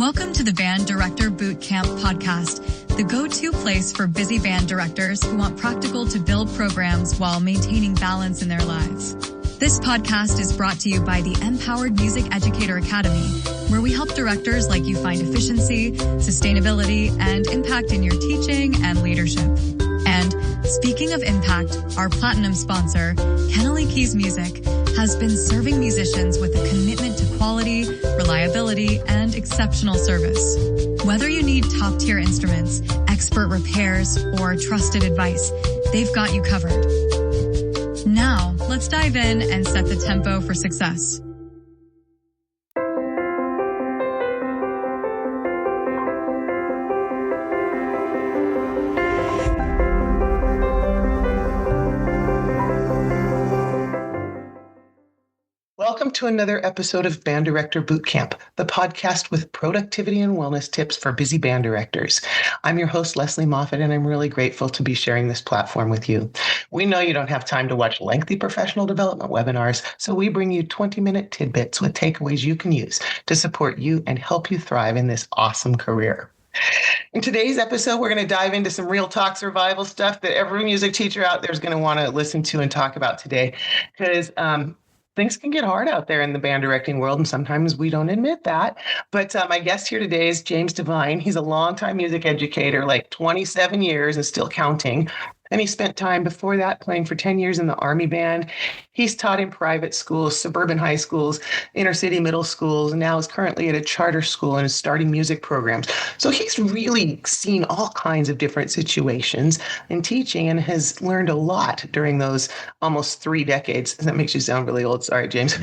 Welcome to the Band Director Bootcamp podcast, the go-to place for busy band directors who want practical to build programs while maintaining balance in their lives. This podcast is brought to you by the Empowered Music Educator Academy, where we help directors like you find efficiency, sustainability, and impact in your teaching and leadership. And speaking of impact, our platinum sponsor, Kennelly Keys Music, has been serving musicians with a commitment to quality, reliability, and exceptional service. Whether you need top-tier instruments, expert repairs, or trusted advice, they've got you covered. Now, let's dive in and set the tempo for success. Welcome to another episode of Band Director Bootcamp, the podcast with productivity and wellness tips for busy band directors. I'm your host, Lesley Moffat, and I'm really grateful to be sharing this platform with you. We know you don't have time to watch lengthy professional development webinars, so we bring you 20-minute tidbits with takeaways you can use to support you and help you thrive in this awesome career. In today's episode, we're going to dive into some real talk survival stuff that every music teacher out there is going to want to listen to and talk about today, because things can get hard out there in the band directing world, and sometimes we don't admit that. But my guest here today is James Devine. He's a longtime music educator, like 27 years and still counting. And he spent time before that playing for 10 years in the Army Band. He's taught in private schools, suburban high schools, inner city middle schools, and now is currently at a charter school and is starting music programs. So he's really seen all kinds of different situations in teaching and has learned a lot during those almost 3 decades. That makes you sound really old. Sorry, James.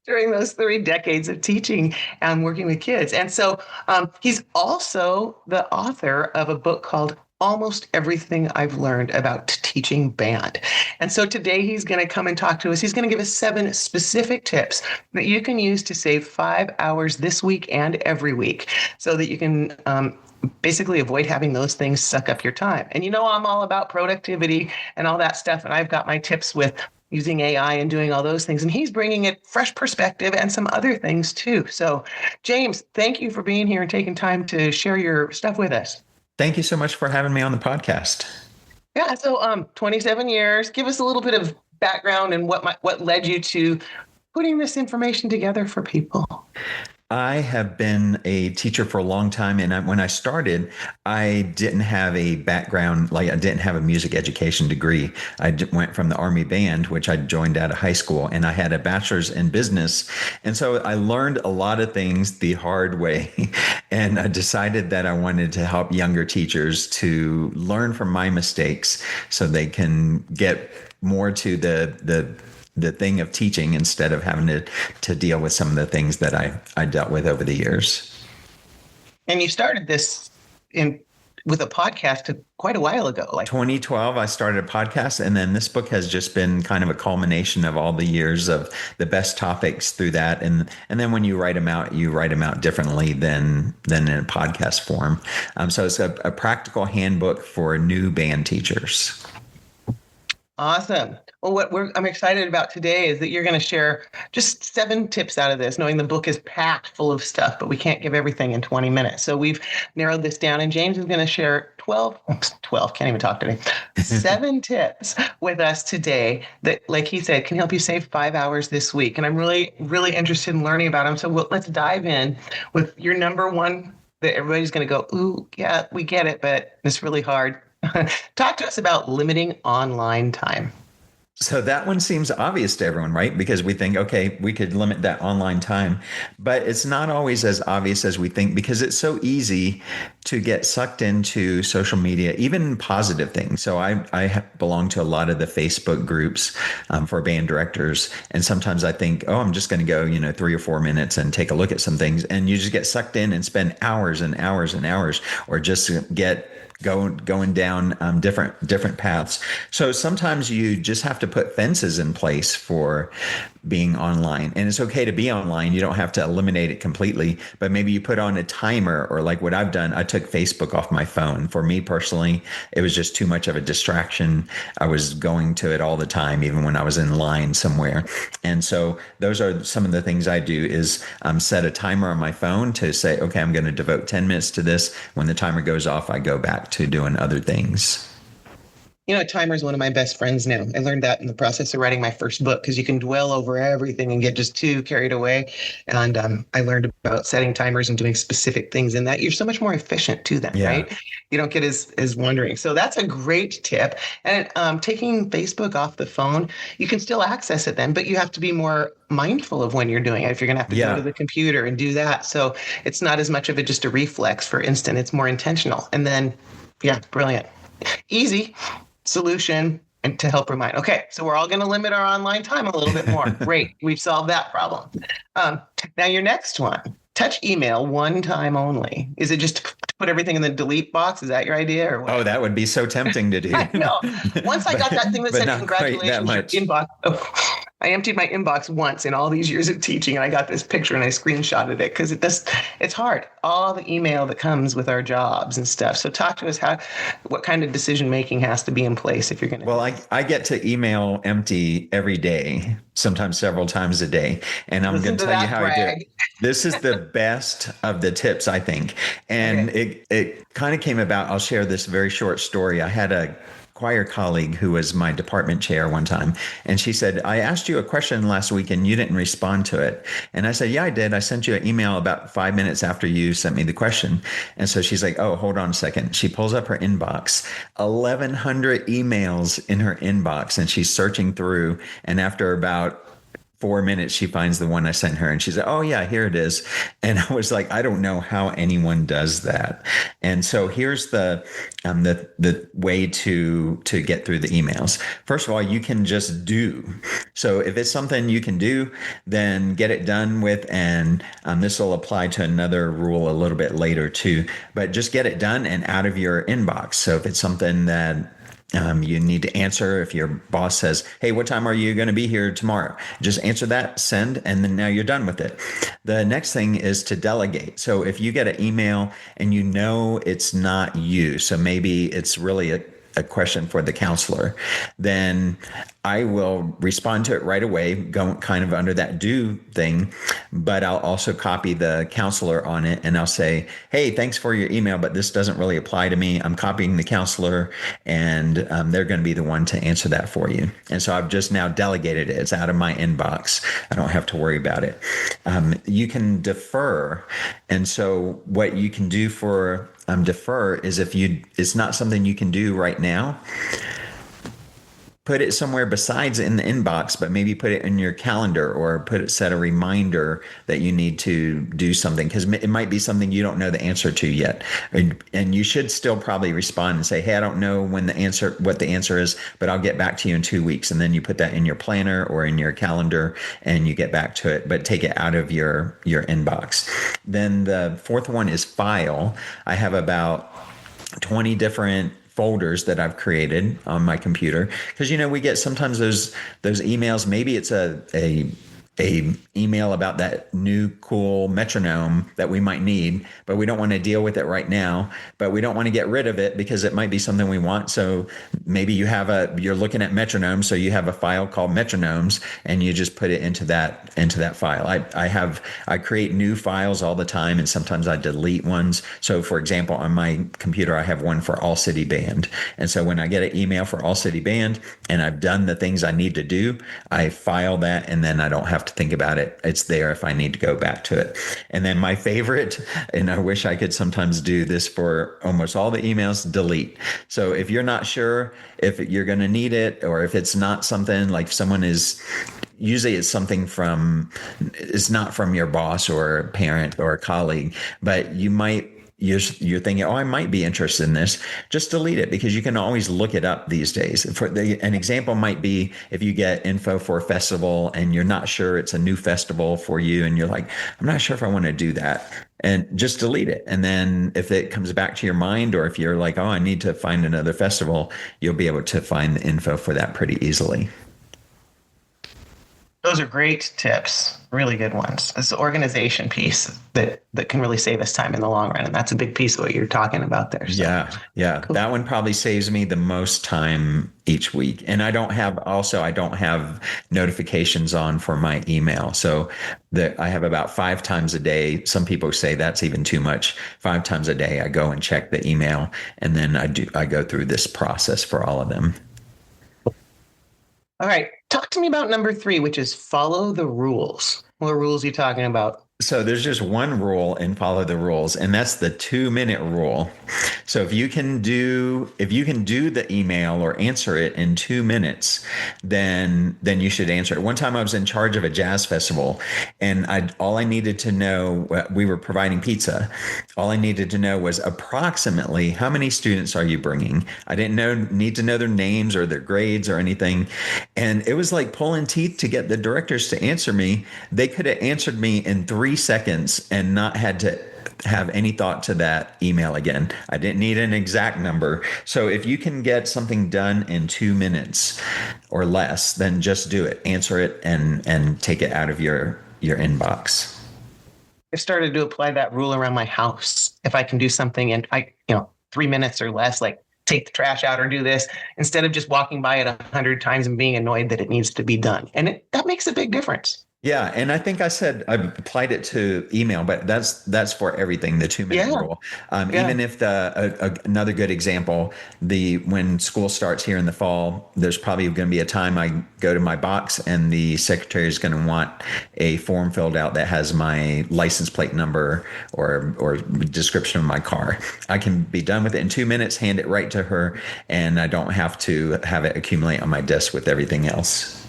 During those 3 decades of teaching and working with kids. And so he's also the author of a book called Almost Everything I've Learned About Teaching Band. And so today he's going to come and talk to us. He's going to give us 7 specific tips that you can use to save 5 hours this week and every week so that you can basically avoid having those things suck up your time. And you know, I'm all about productivity and all that stuff. And I've got my tips with using AI and doing all those things. And he's bringing a fresh perspective and some other things too. So James, thank you for being here and taking time to share your stuff with us. Thank you so much for having me on the podcast. Yeah, so 27 years. Give us a little bit of background and what led you to putting this information together for people. I have been a teacher for a long time, and when I started, I didn't have a background, like I didn't have a music education degree. I went from the Army Band, which I joined out of high school, and I had a bachelor's in business. And so I learned a lot of things the hard way, and I decided that I wanted to help younger teachers to learn from my mistakes so they can get more to the thing of teaching instead of having to deal with some of the things that I dealt with over the years. And you started this with a podcast quite a while ago. Like 2012, I started a podcast, and then this book has just been kind of a culmination of all the years of the best topics through that. And then when you write them out differently than in a podcast form. So it's a practical handbook for new band teachers. Awesome. Well, what I'm excited about today is that you're going to share just 7 tips out of this, knowing the book is packed full of stuff, but we can't give everything in 20 minutes. So we've narrowed this down, and James is going to share 12, can't even talk today, 7 tips with us today that, like he said, can help you save 5 hours this week. And I'm really, really interested in learning about them. So let's dive in with your number one that everybody's going to go, ooh, yeah, we get it, but it's really hard. Talk to us about limiting online time. So that one seems obvious to everyone, right? Because we think, okay, we could limit that online time, but it's not always as obvious as we think, because it's so easy to get sucked into social media, even positive things. So I belong to a lot of the Facebook groups for band directors. And sometimes I think, oh, I'm just going to go, 3 or 4 minutes and take a look at some things. And you just get sucked in and spend hours and hours and hours, or just get going down different paths. So sometimes you just have to put fences in place for being online, and it's okay to be online. You don't have to eliminate it completely, but maybe you put on a timer, or like what I've done, I took Facebook off my phone. For me personally, it was just too much of a distraction. I was going to it all the time, even when I was in line somewhere. And so those are some of the things I do is set a timer on my phone to say, okay, I'm going to devote 10 minutes to this. When the timer goes off, I go back to doing other things. A timer is one of my best friends now. I learned that in the process of writing my first book, because you can dwell over everything and get just too carried away. And I learned about setting timers and doing specific things in that. You're so much more efficient to them, right? You don't get as wandering. So that's a great tip. And taking Facebook off the phone, you can still access it then, but you have to be more mindful of when you're doing it. If you're going to have to go to the computer and do that. So it's not as much of just a reflex, for instance. It's more intentional. And then, brilliant. Easy solution and to help remind. Okay, so we're all going to limit our online time a little bit more. Great, we've solved that problem. Now your next one, touch email one time only. Is it just to put everything in the delete box? Is that your idea, or what? Oh, that would be so tempting to do. I know. Once I got that thing that said congratulations, your inbox. I emptied my inbox once in all these years of teaching, and I got this picture and I screenshotted it, because it's hard. All the email that comes with our jobs and stuff. So talk to us what kind of decision making has to be in place if you're going to. Well, I get to email empty every day, sometimes several times a day, and I'm going to tell you how I do it. This is the best of the tips, I think, and it kind of came about. I'll share this very short story. I had a choir colleague who was my department chair one time, and she said, I asked you a question last week and you didn't respond to it. And I said, yeah, I did. I sent you an email about 5 minutes after you sent me the question. And so she's like, oh, hold on a second. She pulls up her inbox, 1,100 emails in her inbox, and she's searching through. And after about 4 minutes, she finds the one I sent her, and she's like, oh yeah, here it is. And I was like, I don't know how anyone does that. And so here's the way to get through the emails. First of all, you can just do. So if it's something you can do, then get it done with. And this will apply to another rule a little bit later too, but just get it done and out of your inbox. So if it's something that you need to answer, if your boss says, hey, what time are you going to be here tomorrow? Just answer that, send, and then now you're done with it. The next thing is to delegate. So if you get an email and you know it's not you, so maybe it's really a question for the counselor, then I will respond to it right away, go kind of under that do thing, but I'll also copy the counselor on it, and I'll say, hey, thanks for your email, but this doesn't really apply to me. I'm copying the counselor, and they're going to be the one to answer that for you. And so I've just now delegated it. It's out of my inbox. I don't have to worry about it. You can defer. And so what you can do for defer is if it's not something you can do right now, put it somewhere besides in the inbox, but maybe put it in your calendar, or set a reminder that you need to do something, because it might be something you don't know the answer to yet. And you should still probably respond and say, hey, I don't know what the answer is, but I'll get back to you in 2 weeks. And then you put that in your planner or in your calendar and you get back to it, but take it out of your inbox. Then the fourth one is file. I have about 20 different folders that I've created on my computer, because we get sometimes those emails. Maybe it's a email about that new cool metronome that we might need, but we don't want to deal with it right now, but we don't want to get rid of it because it might be something we want. So maybe you're looking at metronomes, so you have a file called metronomes, and you just put it into that file. I create new files all the time, and sometimes I delete ones. So for example, on my computer, I have one for All City Band. And so when I get an email for All City Band and I've done the things I need to do, I file that, and then I don't have to think about it. It's there if I need to go back to it. And then my favorite, and I wish I could sometimes do this for almost all the emails, delete. So if you're not sure if you're going to need it, or if it's not something like usually it's something it's not from your boss or parent or colleague, but you might you're thinking, oh, I might be interested in this, just delete it, because you can always look it up these days. An example might be if you get info for a festival and you're not sure it's a new festival for you, and you're like, I'm not sure if I want to do that, and just delete it. And then if it comes back to your mind, or if you're like, oh, I need to find another festival, you'll be able to find the info for that pretty easily. Those are great tips, really good ones. It's the organization piece that can really save us time in the long run. And that's a big piece of what you're talking about there. So. Yeah. Cool. That one probably saves me the most time each week. And I don't have notifications on for my email. So I have about 5 times a day. Some people say that's even too much. 5 times a day, I go and check the email. And then I go through this process for all of them. All right. Talk to me about number 3, which is follow the rules. What rules are you talking about? So there's just one rule in follow the rules, and that's the 2-minute rule. So if you can do the email or answer it in 2 minutes, then you should answer it. One time I was in charge of a jazz festival, and all I needed to know, we were providing pizza. All I needed to know was approximately how many students are you bringing? I didn't need to know their names or their grades or anything. And it was like pulling teeth to get the directors to answer me. They could have answered me in 3 seconds and not had to have any thought to that email again. I didn't need an exact number. So if you can get something done in 2 minutes or less, then just do it. Answer it and take it out of your inbox. I've started to apply that rule around my house. If I can do something in 3 minutes or less, like take the trash out or do this, instead of just walking by it 100 times and being annoyed that it needs to be done. And that makes a big difference. Yeah, and I think I said I applied it to email, but that's for everything. The 2-minute rule. Even if another good example, when school starts here in the fall, there's probably going to be a time I go to my box and the secretary is going to want a form filled out that has my license plate number or description of my car. I can be done with it in 2 minutes, hand it right to her, and I don't have to have it accumulate on my desk with everything else.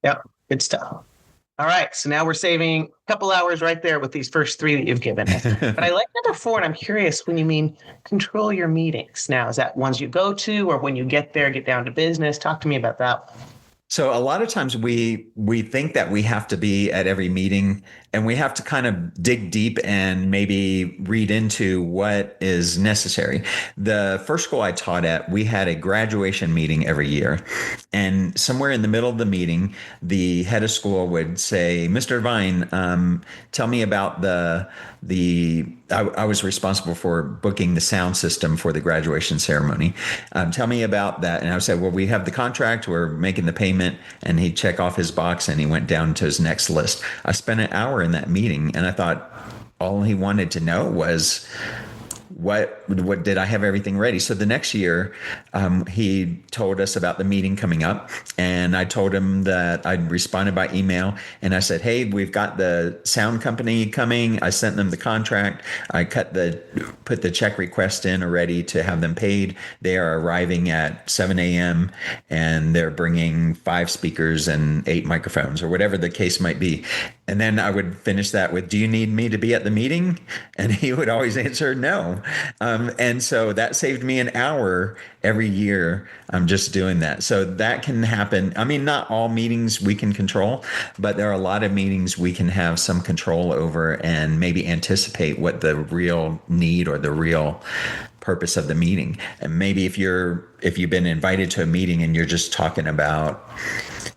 Yep. Good stuff. All right. So now we're saving a couple hours right there with these first 3 that you've given us. But I like number 4, and I'm curious when you mean control your meetings. Now, is that ones you go to, or when you get there, get down to business? Talk to me about that one. So a lot of times we think that we have to be at every meeting, and we have to kind of dig deep and maybe read into what is necessary. The first school I taught at, we had a graduation meeting every year. And somewhere in the middle of the meeting, the head of school would say, Mr. Devine, tell me about I was responsible for booking the sound system for the graduation ceremony. Tell me about that. And I would say, well, we have the contract, we're making the payment. And he'd check off his box and he went down to his next list. I spent an hour in that meeting, and I thought all he wanted to know was, what did I have everything ready? So the next year, he told us about the meeting coming up, and I told him that I'd responded by email, and I said, hey, we've got the sound company coming. I sent them the contract. I put the check request in already to have them paid. They are arriving at 7 a.m. and they're bringing 5 speakers and 8 microphones, or whatever the case might be. And then I would finish that with, do you need me to be at the meeting? And he would always answer no. And so that saved me an hour every year. I'm just doing that. So that can happen. I mean, not all meetings we can control, but there are a lot of meetings we can have some control over and maybe anticipate what the real need or the real purpose of the meeting. And maybe if you've been invited to a meeting and you're just talking about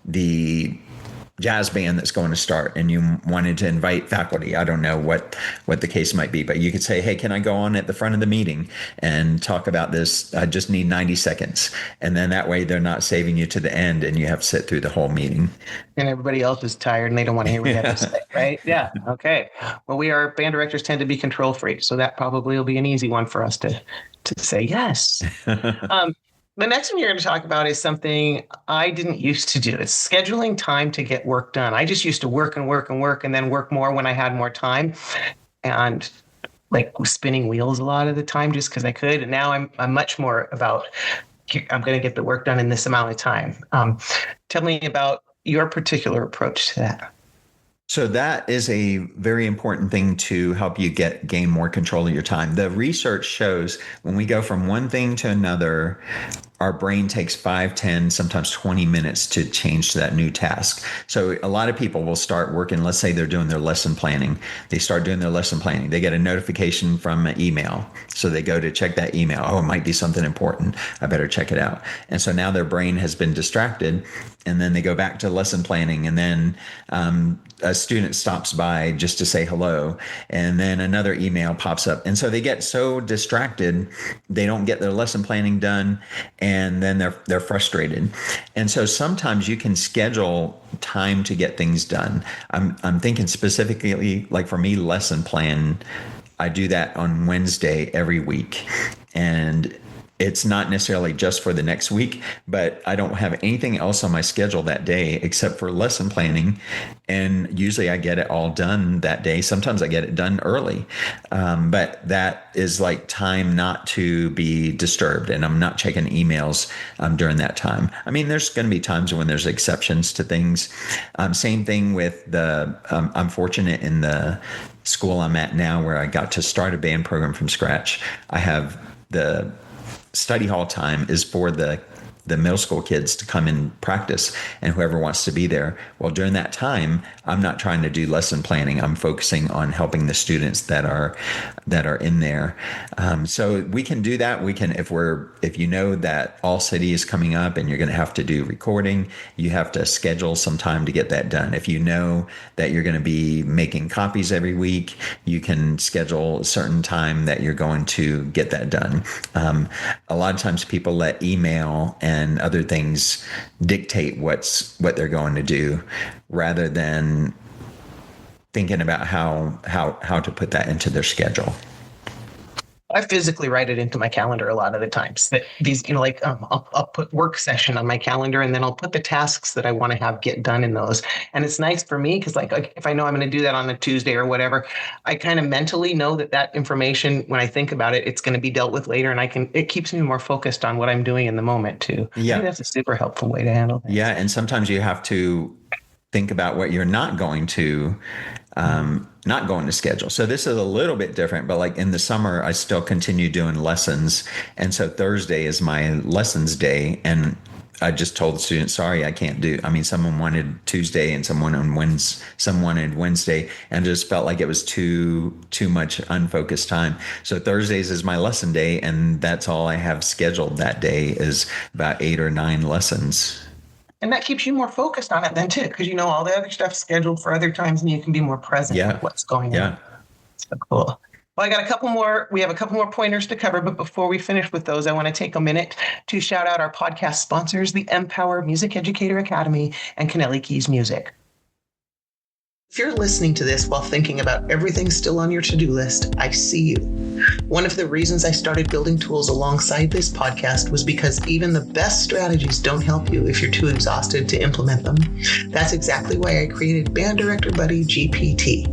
the jazz band that's going to start and you wanted to invite faculty, I don't know what the case might be, but you could say, hey, can I go on at the front of the meeting and talk about this? I just need 90 seconds. And then that way they're not saving you to the end and you have to sit through the whole meeting. And everybody else is tired and they don't want to hear what you have to say, right? Yeah. Okay. Well, band directors tend to be control freaks, so that probably will be an easy one for us to say yes. The next one you're going to talk about is something I didn't used to do. It's scheduling time to get work done. I just used to work and work and work and then work more when I had more time, and like was spinning wheels a lot of the time just because I could. And now I'm much more about, I'm going to get the work done in this amount of time. Tell me about your particular approach to that. So that is a very important thing to help you gain more control of your time. The research shows when we go from one thing to another, our brain takes 5, 10, sometimes 20 minutes to change to that new task. So a lot of people will start working, let's say they're doing their lesson planning. They start doing their lesson planning. They get a notification from an email. So they go to check that email. Oh, it might be something important. I better check it out. And so now their brain has been distracted. And then they go back to lesson planning. And then a student stops by just to say hello. And then another email pops up. And so they get so distracted, they don't get their lesson planning done. And then they're frustrated. And so sometimes you can schedule time to get things done. I'm thinking specifically, like for me, lesson plan. I do that on Wednesday every week. And it's not necessarily just for the next week, but I don't have anything else on my schedule that day except for lesson planning. And usually I get it all done that day. Sometimes I get it done early. But that is like time not to be disturbed. And I'm not checking emails during that time. I mean, there's going to be times when there's exceptions to things. Same thing with I'm fortunate in the school I'm at now where I got to start a band program from scratch. I have the study hall time is for the middle school kids to come and practice and whoever wants to be there. Well, during that time, I'm not trying to do lesson planning. I'm focusing on helping the students that are in there. So we can do that. We can, if you know that All City is coming up and you're going to have to do recording, you have to schedule some time to get that done. If you know that you're going to be making copies every week, you can schedule a certain time that you're going to get that done. A lot of times people let email and other things dictate what they're going to do rather than thinking about how to put that into their schedule. I physically write it into my calendar a lot of the times. That these, I'll put work session on my calendar, and then I'll put the tasks that I want to have get done in those. And it's nice for me because, like, if I know I'm going to do that on a Tuesday or whatever, I kind of mentally know that information, when I think about it, it's going to be dealt with later, and it keeps me more focused on what I'm doing in the moment too. Yeah, I think that's a super helpful way to handle things. Yeah, and sometimes you have to think about what you're not going to schedule. So this is a little bit different, but like in the summer, I still continue doing lessons. And so Thursday is my lessons day. And I just told the students, sorry, I can't do. I mean, someone wanted Tuesday and someone wanted Wednesday, and just felt like it was too much unfocused time. So Thursdays is my lesson day, and that's all I have scheduled that day is about 8 or 9 lessons. And that keeps you more focused on it then too, because you know all the other stuff's scheduled for other times, and you can be more present with what's going on. Yeah. So cool. Well, we have a couple more pointers to cover, but before we finish with those, I want to take a minute to shout out our podcast sponsors, the Empower Music Educator Academy and Kennelly Keys Music. If you're listening to this while thinking about everything still on your to-do list, I see you. One of the reasons I started building tools alongside this podcast was because even the best strategies don't help you if you're too exhausted to implement them. That's exactly why I created Band Director Buddy GPT.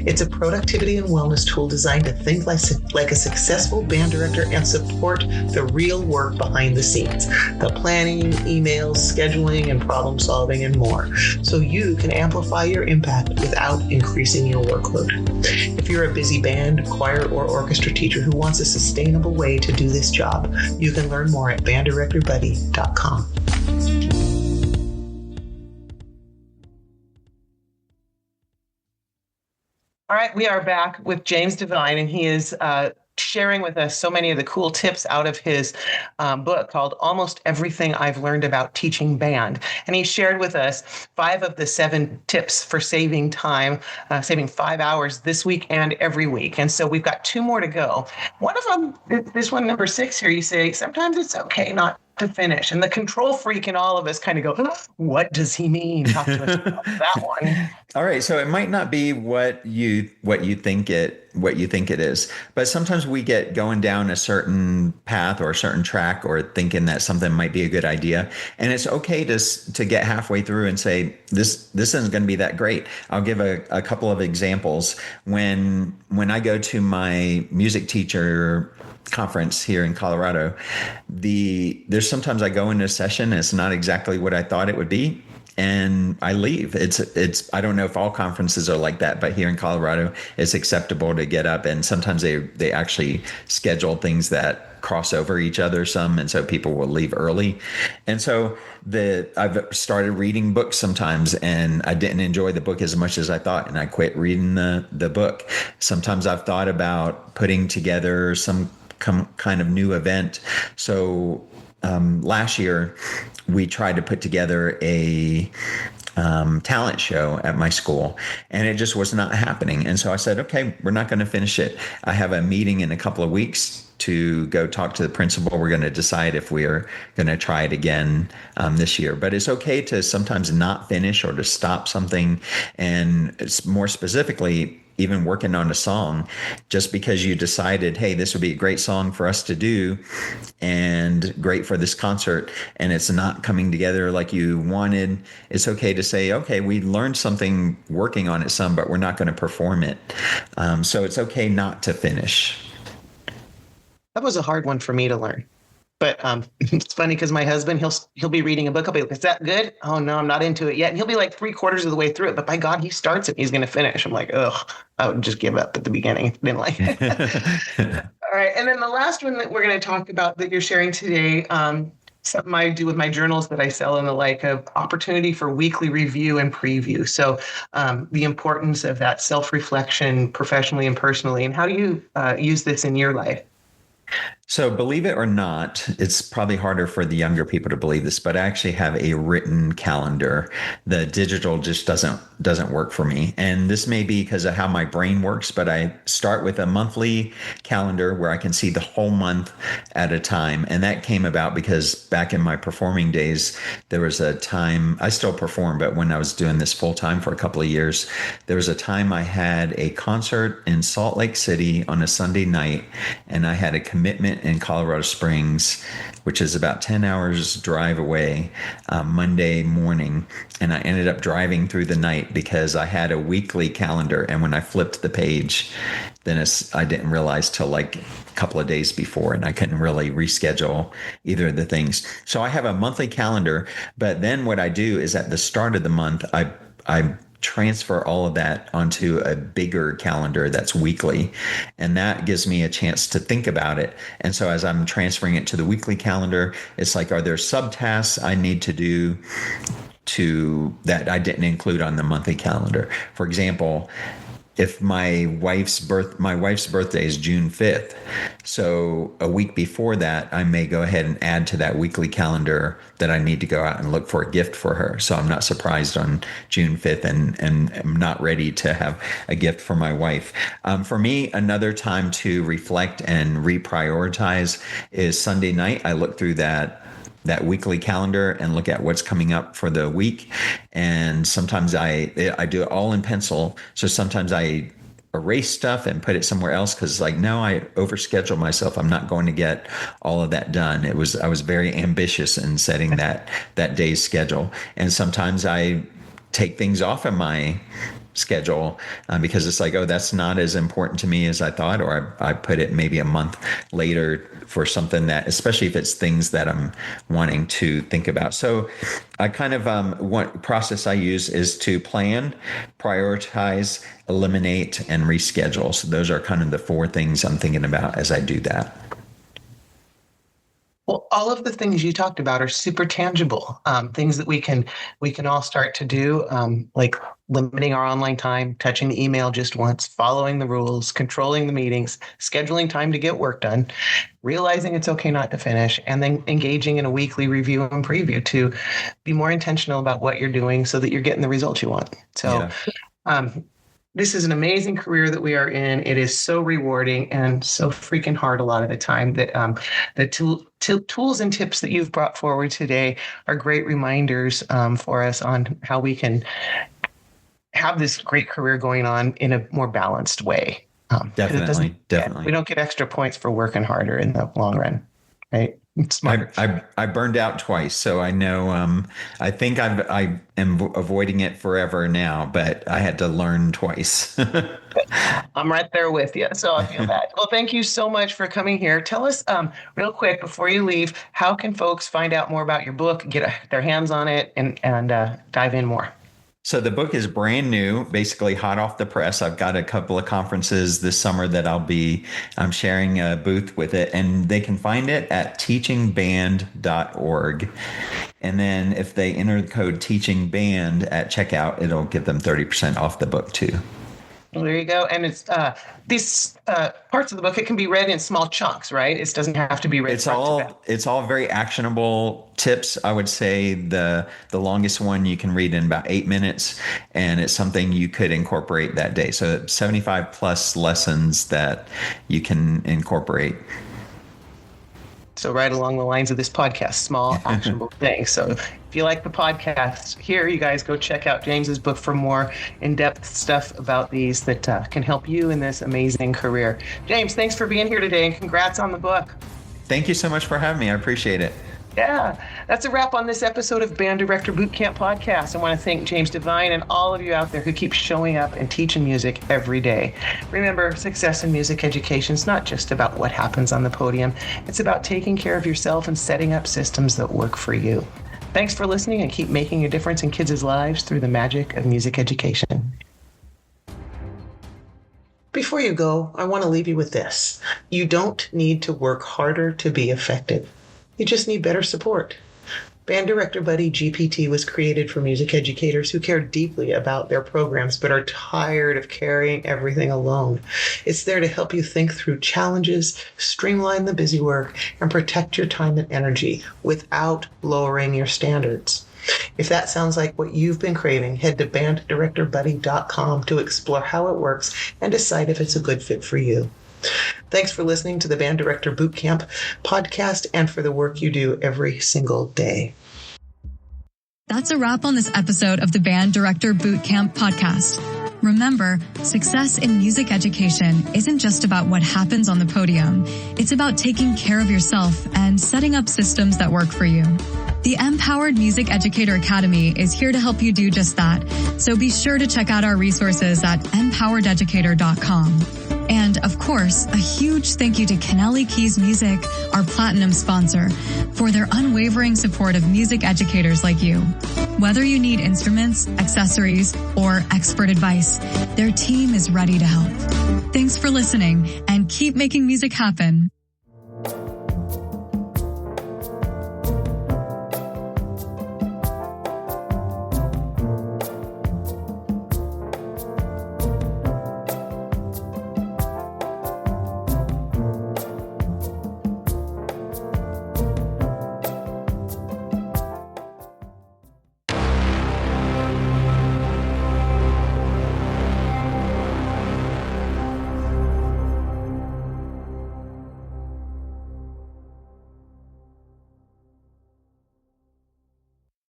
It's a productivity and wellness tool designed to think like a successful band director and support the real work behind the scenes, the planning, emails, scheduling, and problem solving, and more, so you can amplify your impact without increasing your workload. If you're a busy band, choir, or orchestra teacher who wants a sustainable way to do this job, you can learn more at banddirectorbuddy.com. All right, we are back with James Devine, and he is sharing with us so many of the cool tips out of his book called Almost Everything I've Learned About Teaching Band. And he shared with us 5 of the 7 tips for saving time, saving 5 hours this week and every week. And so we've got 2 more to go. One of them, this one, number 6 here, you say, sometimes it's okay not to finish. And the control freak in all of us kind of go, what does he mean? Talk to us about that one. All right. So it might not be what you think it is, but sometimes we get going down a certain path or a certain track or thinking that something might be a good idea. And it's okay to get halfway through and say, this isn't going to be that great. I'll give a couple of examples. When I go to my music teacher conference here in Colorado, there's sometimes I go into a session and it's not exactly what I thought it would be. and I leave. I don't know if all conferences are like that, but here in Colorado, it's acceptable to get up, and sometimes they actually schedule things that cross over each other some, and so people will leave early. And so I've started reading books sometimes, and I didn't enjoy the book as much as I thought, and I quit reading the book. Sometimes I've thought about putting together some kind of new event. So last year we tried to put together a talent show at my school, and it just was not happening. And so I said, okay, we're not going to finish it. I have a meeting in a couple of weeks to go talk to the principal. We're going to decide if we are going to try it again this year. But it's okay to sometimes not finish or to stop something. And it's more specifically, even working on a song, just because you decided, hey, this would be a great song for us to do and great for this concert, and it's not coming together like you wanted, it's okay to say, okay, we learned something working on it some, but we're not going to perform it. So it's okay not to finish. That was a hard one for me to learn. But it's funny because my husband, he'll be reading a book. I'll be like, is that good? Oh, no, I'm not into it yet. And he'll be like 3/4 of the way through it. But by God, he starts it. He's going to finish. I'm like, ugh, I would just give up at the beginning. Didn't like it. All right. And then the last one that we're going to talk about that you're sharing today, something I do with my journals that I sell and the like, of opportunity for weekly review and preview. So the importance of that self-reflection professionally and personally. And how do you use this in your life? So believe it or not, it's probably harder for the younger people to believe this, but I actually have a written calendar. The digital just doesn't work for me. And this may be because of how my brain works, but I start with a monthly calendar where I can see the whole month at a time. And that came about because back in my performing days, there was a time, I still perform, but when I was doing this full time for a couple of years, there was a time I had a concert in Salt Lake City on a Sunday night, and I had a commitment in Colorado Springs, which is about 10 hours drive away, Monday morning. And I ended up driving through the night because I had a weekly calendar. And when I flipped the page, then I didn't realize till like a couple of days before, and I couldn't really reschedule either of the things. So I have a monthly calendar, but then what I do is at the start of the month, I transfer all of that onto a bigger calendar that's weekly. And that gives me a chance to think about it. And so as I'm transferring it to the weekly calendar, it's like, are there subtasks I need to do that I didn't include on the monthly calendar? For example, if my wife's birthday is June 5th. So a week before that, I may go ahead and add to that weekly calendar that I need to go out and look for a gift for her. So I'm not surprised on June 5th and I'm not ready to have a gift for my wife. For me, another time to reflect and reprioritize is Sunday night. I look through that weekly calendar and look at what's coming up for the week. And sometimes I do it all in pencil. So sometimes I erase stuff and put it somewhere else because like, no, I overschedule myself. I'm not going to get all of that done. I was very ambitious in setting that day's schedule. And sometimes I take things off of my schedule because it's like, oh, that's not as important to me as I thought, or I put it maybe a month later for something that, especially if it's things that I'm wanting to think about. So I kind of what process I use is to plan, prioritize, eliminate, and reschedule. So those are kind of the 4 things I'm thinking about as I do that. Well, all of the things you talked about are super tangible, things that we can all start to do, like limiting our online time, touching the email just once, following the rules, controlling the meetings, scheduling time to get work done, realizing it's okay not to finish, and then engaging in a weekly review and preview to be more intentional about what you're doing so that you're getting the results you want. So this is an amazing career that we are in. It is so rewarding and so freaking hard a lot of the time that the tools and tips that you've brought forward today are great reminders for us on how we can have this great career going on in a more balanced way. Definitely. We don't get extra points for working harder in the long run, right? Smart. I burned out twice, so I know. I think I am avoiding it forever now, but I had to learn twice. I'm right there with you, so I feel bad. Well, thank you so much for coming here. Tell us real quick before you leave, how can folks find out more about your book, get their hands on it, and dive in more? So the book is brand new, basically hot off the press. I've got a couple of conferences this summer that I'm sharing a booth with it, and they can find it at teachingband.org. And then if they enter the code teachingband at checkout, it'll give them 30% off the book too. Well, there you go. And it's these parts of the book, it can be read in small chunks, right? It doesn't have to be read. It's all very actionable tips. I would say the longest one you can read in about 8 minutes, and it's something you could incorporate that day. So 75 plus lessons that you can incorporate. So right along the lines of this podcast, small actionable things. So if you like the podcast here, you guys go check out James's book for more in-depth stuff about these that can help you in this amazing career. James, thanks for being here today, and congrats on the book. Thank you so much for having me. I appreciate it. Yeah, that's a wrap on this episode of Band Director Bootcamp Podcast. I want to thank James Devine and all of you out there who keep showing up and teaching music every day. Remember, success in music education is not just about what happens on the podium. It's about taking care of yourself and setting up systems that work for you. Thanks for listening, and keep making a difference in kids' lives through the magic of music education. Before you go, I want to leave you with this. You don't need to work harder to be effective. You just need better support. Band Director Buddy GPT was created for music educators who care deeply about their programs but are tired of carrying everything alone. It's there to help you think through challenges, streamline the busy work, and protect your time and energy without lowering your standards. If that sounds like what you've been craving, head to banddirectorbuddy.com to explore how it works and decide if it's a good fit for you. Thanks for listening to the Band Director Bootcamp podcast and for the work you do every single day. That's a wrap on this episode of the Band Director Bootcamp podcast. Remember, success in music education isn't just about what happens on the podium. It's about taking care of yourself and setting up systems that work for you. The Empowered Music Educator Academy is here to help you do just that. So be sure to check out our resources at empowerededucator.com. And of course, a huge thank you to Kennelly Keys Music, our platinum sponsor, for their unwavering support of music educators like you. Whether you need instruments, accessories, or expert advice, their team is ready to help. Thanks for listening, and keep making music happen.